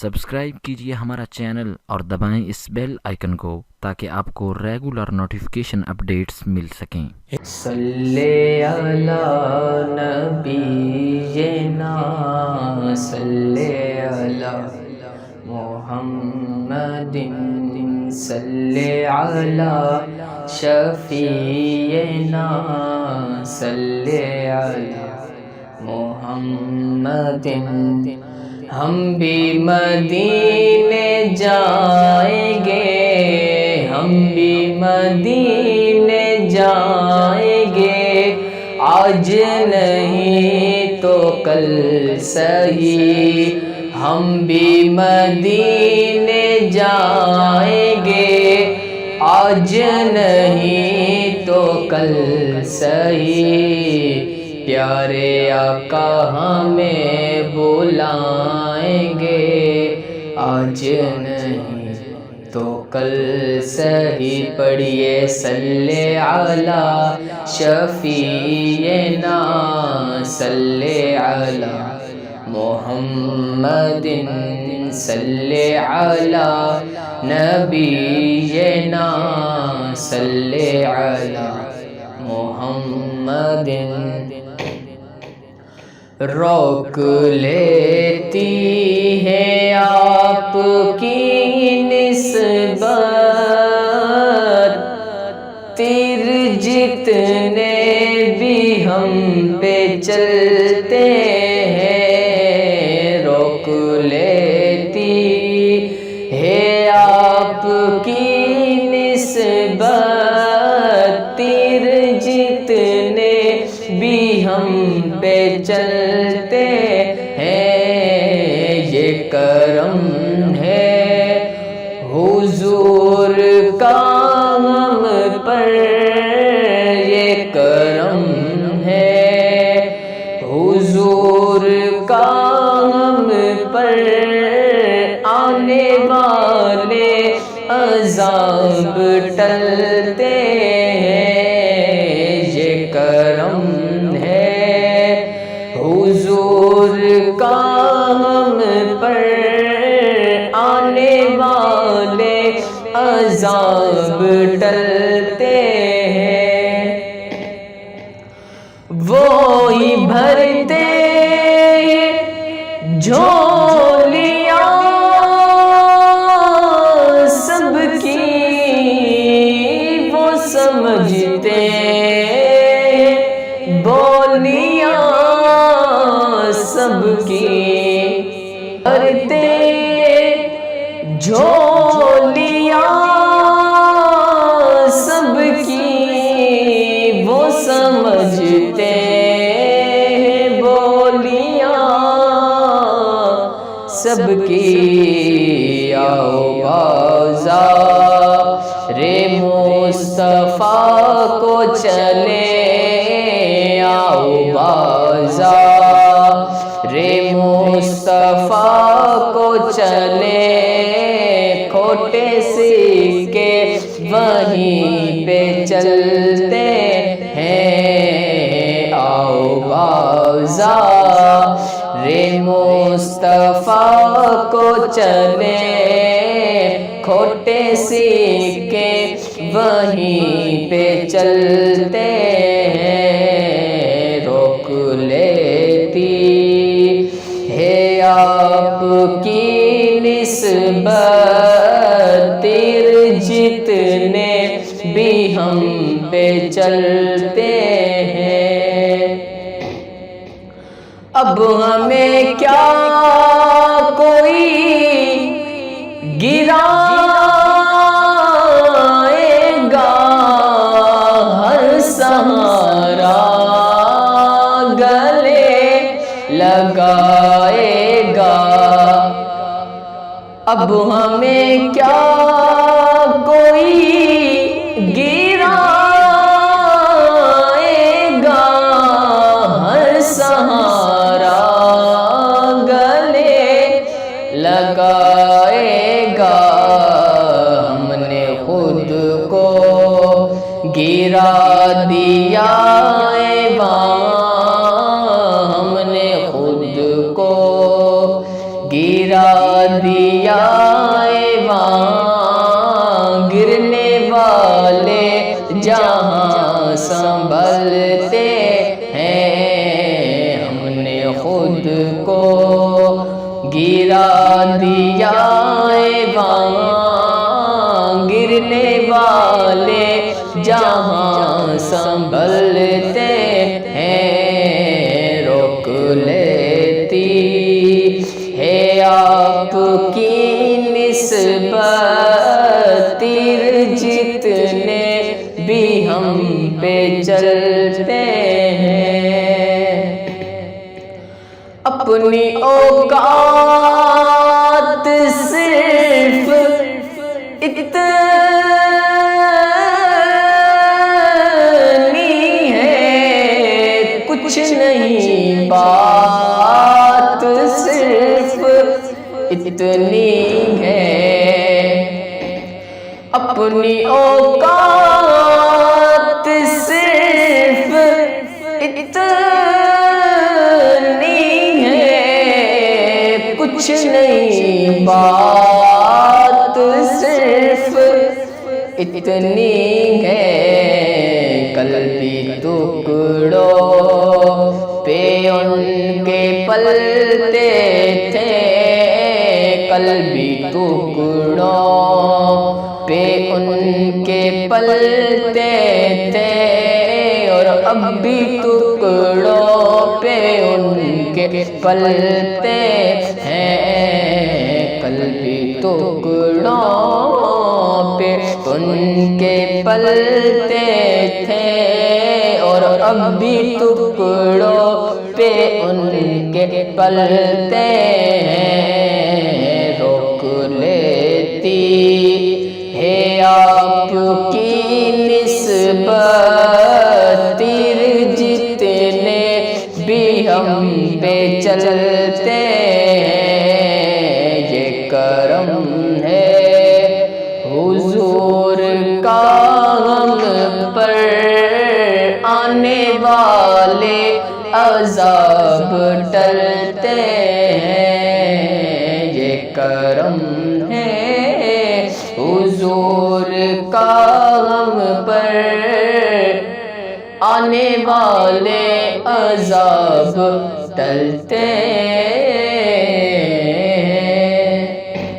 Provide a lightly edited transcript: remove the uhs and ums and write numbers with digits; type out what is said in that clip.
Subscribe کیجیے ہمارا channel اور دبائیں اس بیل آئیکن کو تاکہ آپ کو ریگولر نوٹیفیکیشن اپڈیٹس مل سکیں۔ صلی علی نبینا صلی علی محمد صلی علی شفیعنا صلی علی محمد۔ ہم بھی مدینے جائیں گے، ہم بھی مدینے جائیں گے، آج نہیں تو کل صحیح۔ ہم بھی مدینے جائیں گے، آج نہیں تو کل صحیح۔ پیارے آقا ہمیں بلائیں گے، آج نہیں تو کل صحیح۔ پڑھیے صلی علی شفیعنا صلی علی محمد صلی علی نبینا صلی علی محمد۔ روک لیتی ہے آپ کی نسبت، تیر جتنے بھی ہم پہ چلتے ہیں۔ روک لیتی ہے آپ کی نسبت، تیر جتنے بھی ہم پہ چلتے ہیں۔ یہ کرم ہے حضور کا ہم پر، یہ کرم ہے حضور کا ہم پر، آنے والے عذاب ٹلتے ہیں۔ یہ کرم ہے حضور کا ہم پر، آنے والے عذاب ٹلتے ہیں۔ وہی بھرتے جھولیاں سب کی، وہ سمجھتے بولیاں سب کی، بھرتے جھولیاں سب کی، وہ سمجھتے بولیاں سب کی۔ آؤ بازار مصطفیٰ کو چلے، آؤ بازار مصطفیٰ کو چلے، کھوٹے سکے وہیں پہ چلتے ہیں۔ آؤ بازار مصطفیٰ کو چلے، کھوٹے سکے وہیں پہ چلتے ہیں۔ روک لیتی ہے آپ کی نسبت، تیر جتنے بھی ہم پہ چلتے ہیں۔ اب ہمیں کیا کوئی گرائے گا، ہر سہارا گلے لگائے گا۔ اب ہمیں کیا کوئی گرائے گا، ہر سہارا گلے لگائے گا۔ ہم نے خود کو گرا دیا وہاں، ہم نے خود کو گرا دیا وہاں گرنے والے جہاں سنبھلتے ہیں، ہم نے خود کو گرا دیا وہاں گرنے والے جہاں سنبھلتے ہیں، روک لیتی ہے آپ کی نسبت تیر جتنے بھی ہم پہ چلتے ہیں، اپنی اوقات صرف اتنی ہے، کچھ نہیں، بات صرف اتنی ہے، اپنی اوقات صرف اتنی ہے، کچھ نہیں، بات صرف اتنی ہے، قلبی ٹکڑوں پہ ان کے پلتے تھے، قلبی ٹکڑوں پہ ان کے پلتے تھے، اور اب بھی ٹکڑوں پہ ان کے پلتے ہیں، قلبی ٹکڑوں پہ ان کے پلتے تھے، اور اب بھی ٹکڑوں پہ ان کے پلتے ہیں، روک لیتی ہے آپ کی نسبت تیر جتنے بھی ہم پہ چلتے ہیں، یہ کرم ہے حضور کا ہم پر، آنے والے عذاب ٹلتے ہیں، یہ کرم ہے حضور کا ہم پر، آنے والے عذاب ٹلتے